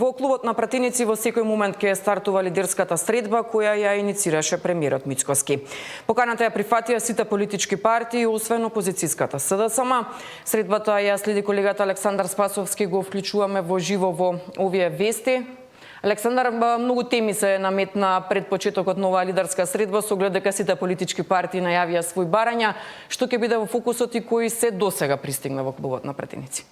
Во клубот на пратеници во секој момент ќе стартува лидерската средба која ја иницираше премиерот Мицкоски. Поканата ја прифатија сите политички партии, освен опозицијската СДСМ. Средбата ја следи колегата Александар Спасовски, го вклучуваме во живо во овие вести. Александар, многу теми се наметна пред почетокот на оваа лидерска средба, со оглед дека сите политички партии најавија свој барања, што ќе биде во фокусот и кои се досега пристигна во клубот на пратеници.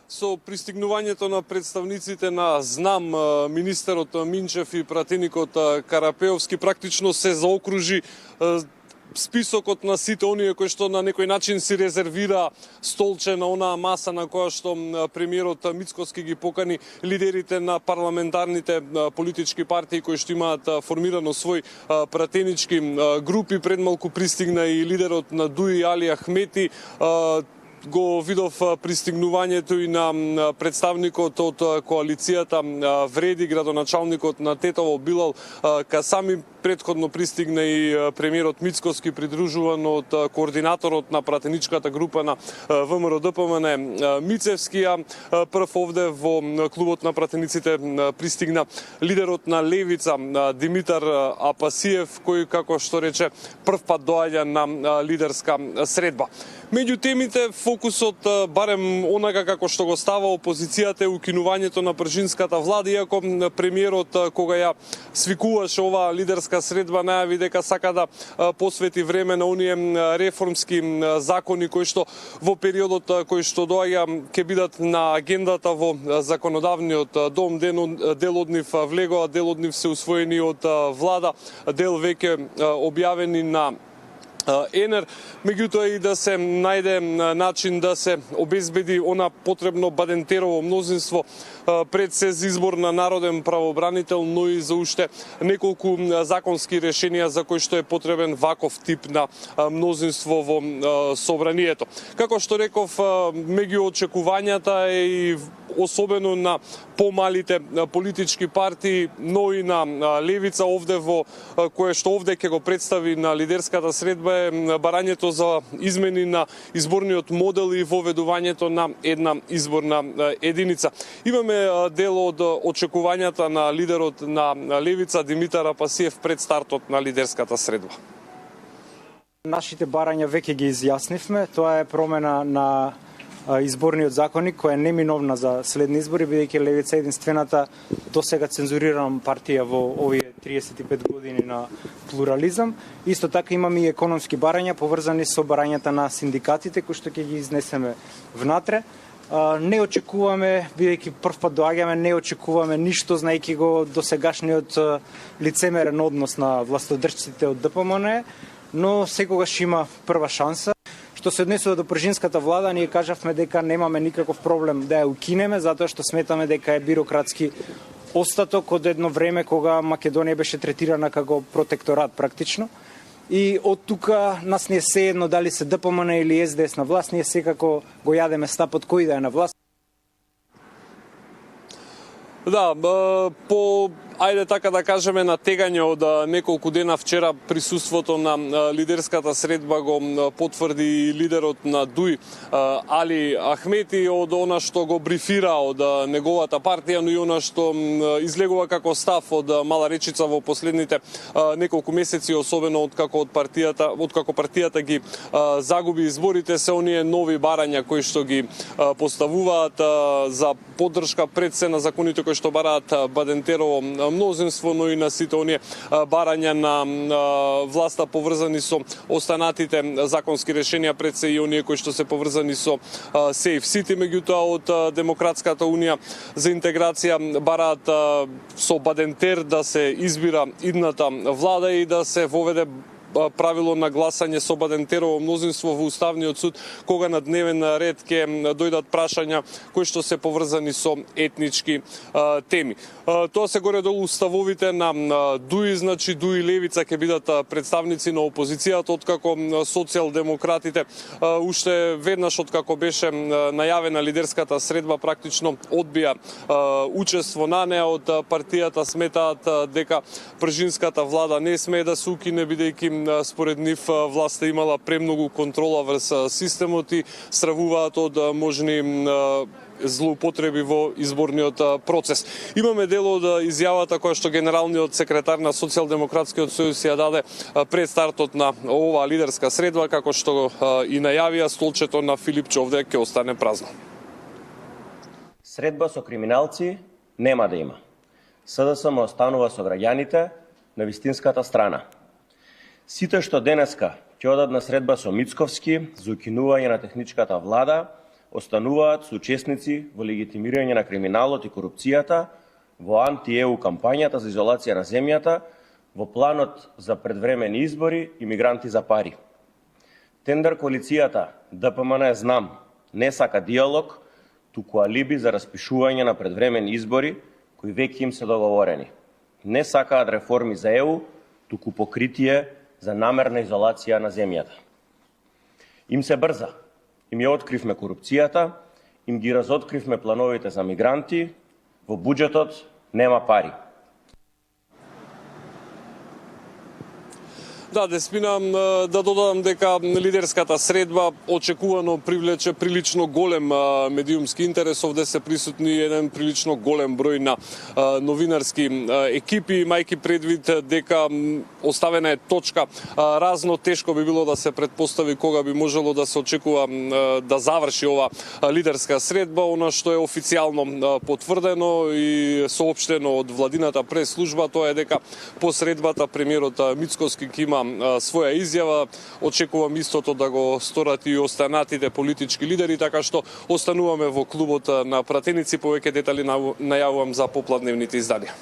Со пристигнувањето на представниците на ЗНАМ, министерот Минчев и пратеникот Карапеовски практично се заокружи списокот на сите оние кои што на некој начин си резервира столче на онаа маса на која што премиерот Мицкоски ги покани лидерите на парламентарните политички партии кои што имаат формирано свој пратенички групи. Пред малку пристигна и лидерот на ДУИ Али Ахмети. Го видов пристигнувањето и на представникот од коалицијата Вреди, градоначалникот на Тетово Билал Касами. Предходно пристигна и премиерот Мицкоски, придружуван од координаторот на пратеничката група на ВМРО-ДПМН Мицевски. Прв овде во клубот на пратениците пристигна лидерот на Левица Димитар Апасиев, кој, како што рече, прв пат доаѓа на лидерска средба. Меѓу темите, фокусот, барем онака како што го става опозицијата, е укинувањето на пржинската влада, иако премиерот, кога ја свикуваше оваа лидерска средба, најави дека сака да посвети време на оние реформски закони кои што во периодот кој што доаѓа ќе бидат на агендата во законодавниот дом. Дел од нив влегоа, дел од нив се усвоени од влада, дел веќе објавени на ЕНЕР, меѓутоа и да се најде начин да се обезбеди она потребно Бадентерово мнозинство пред се за избор на народен правобранител, но и за уште неколку законски решенија за кои што е потребен ваков тип на мнозинство во собранието. Како што реков, меѓу очекувањата е и особено на помалите политички партии, но и на Левица овде во кое што овде ќе го представи на лидерската средба е барањето за измени на изборниот модел и воведувањето на една изборна единица. Имаме дел од очекувањата на лидерот на Левица Димитар Апасиев пред стартот на лидерската средба. Нашите барања веќе ги изјаснивме. Тоа е промена на изборниот законник која е неминовна за следни избори, бидејќи Левица е единствената досега цензурирана партија во овие 35 години на плурализам. Исто така имаме и економски барања поврзани со барањата на синдикатите кои што ќе ги изнесеме внатре. Не очекуваме, бидејќи прв пат доаѓаме, не очекуваме ништо знаејќи го досегашниот лицемерен однос на властодржците од ДПМН, но секогаш има прва шанса. Што се однесува до пржинската влада, ние кажавме дека немаме никаков проблем да ја укинеме, затоа што сметаме дека е бирократски остаток од едно време кога Македонија беше третирана како протекторат практично. И од тука нас не е сеедно дали се ДПМН или СДС на власт, ние секако го јадеме стапот кој да е на власт. Да, по ајде така да кажеме на тегање од неколку дена вчера присуството на лидерската средба го потврди лидерот на ДУИ Али Ахмети од она што го брифира од неговата партија, но и она што излегува како став од Мала Речица во последните неколку месеци, особено откако партијата ги загуби изборите, се оние нови барања кои што ги поставуваат за поддршка пред се на законите кои што бараат Бадентерово мнозинство, но и на сите оние барања на власта поврзани со останатите законски решенија, пред се и оние кои што се поврзани со Сейф Сити. Меѓутоа од Демократската унија за интеграција бараат со Бадентер да се избира идната влада и да се воведе правило на гласање со Бадентерово мнозинство во Уставниот суд, кога на дневен ред ќе дојдат прашања кои што се поврзани со етнички теми. Тоа се горе-долу уставовите на ДУИ, значи ДУИ Левица ќе бидат представници на опозицијата, откако социјалдемократите уште веднаш откако беше најавена лидерската средба практично одбија учество на неа. Од партијата сметаат дека пржинската влада не смее да се укине, бидејќи според нив власта имала премногу контрола врз системот и стравуваат од можни злоупотреби во изборниот процес. Имаме дел од изјавата која што генералниот секретар на Социјалдемократскиот сојуз ја даде пред стартот на оваа лидерска средба, како што и најавија, столчето на Филип Човдек ќе остане празно. Средба со криминалци нема да има. СДСМ останува со граѓаните на вистинската страна. Сите што денеска ќе одат на средба со Мицковски за укинување на техничката влада, остануваат соучесници во легитимирање на криминалот и корупцијата, во анти-ЕУ кампањата за изолација на земјата, во планот за предвремени избори и мигранти за пари. Тендер коалицијата ДПМН знам не сака диалог, туку алиби за распишување на предвремени избори кои веќе им се договорени. Не сакаат реформи за ЕУ, туку покритие за намерна изолација на земјата. Им се брза. Им ја откривме корупцијата, им ги разоткривме плановите за мигранти, во буџетот нема пари. Да, Деспина, да додадам дека лидерската средба очекувано привлече прилично голем медиумски интерес. Овде се присутни еден прилично голем број на новинарски екипи, мајки предвид дека оставена е точка разно, тешко би било да се предпостави кога би можело да се очекува да заврши ова лидерска средба. Она што е официјално потврдено и соопштено од владината прес-служба, тоа е дека по средбата премиерот Мицковски ќе има своја изјава. Очекувам истото да го сторат и останатите политички лидери, така што остануваме во клубот на пратеници. Повеќе детали најавувам за попладневните изданија.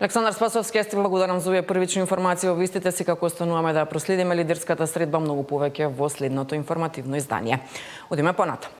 Александар Спасовски, јас ти благодарам за овие првични информации во вистите си, како остануваме да проследиме лидерската средба многу повеќе во следното информативно издание. Одиме понатаму.